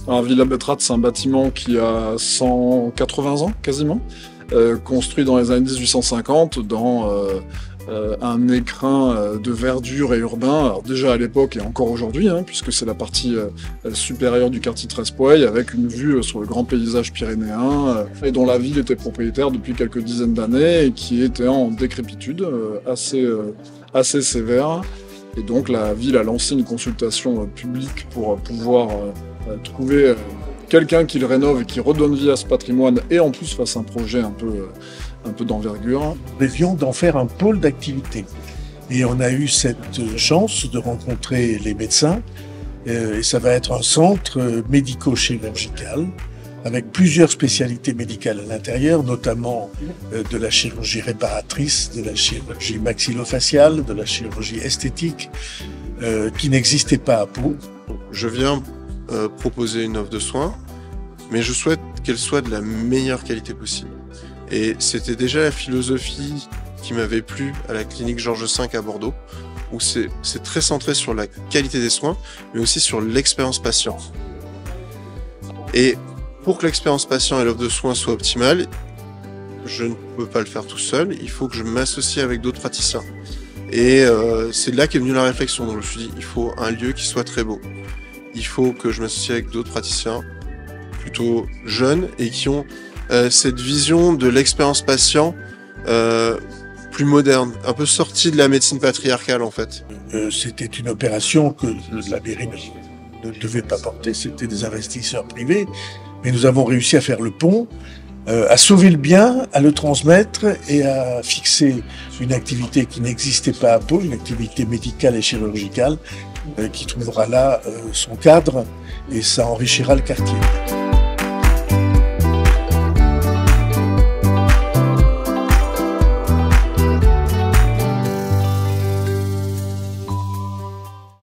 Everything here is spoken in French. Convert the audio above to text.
Alors, Villa Bertrat, c'est un bâtiment qui a 180 ans, quasiment, construit dans les années 1850 dans un écrin de verdure et urbain, alors déjà à l'époque et encore aujourd'hui, hein, puisque c'est la partie supérieure du quartier Trespouay, avec une vue sur le grand paysage pyrénéen, et dont la ville était propriétaire depuis quelques dizaines d'années, et qui était en décrépitude assez sévère. Et donc la ville a lancé une consultation publique pour pouvoir trouver quelqu'un qui le rénove et qui redonne vie à ce patrimoine, et en plus fasse un projet un peu d'envergure. Nous rêvions d'en faire un pôle d'activité. Et on a eu cette chance de rencontrer les médecins. Et ça va être un centre médico-chirurgical avec plusieurs spécialités médicales à l'intérieur, notamment de la chirurgie réparatrice, de la chirurgie maxillofaciale, de la chirurgie esthétique, qui n'existait pas à Pau. Je viens proposer une offre de soins, mais je souhaite qu'elle soit de la meilleure qualité possible. Et c'était déjà la philosophie qui m'avait plu à la clinique Georges V à Bordeaux, où c'est très centré sur la qualité des soins, mais aussi sur l'expérience patient. Et pour que l'expérience patient et l'offre de soins soient optimales, je ne peux pas le faire tout seul, il faut que je m'associe avec d'autres praticiens. Et c'est de là qu'est venue la réflexion. Donc je me suis dit, il faut un lieu qui soit très beau. Il faut que je m'associe avec d'autres praticiens plutôt jeunes et qui ont cette vision de l'expérience patient plus moderne, un peu sortie de la médecine patriarcale en fait. C'était une opération que la mairie ne devait pas porter, c'était des investisseurs privés, mais nous avons réussi à faire le pont, à sauver le bien, à le transmettre et à fixer une activité qui n'existait pas à Pau, une activité médicale et chirurgicale qui trouvera là son cadre et ça enrichira le quartier.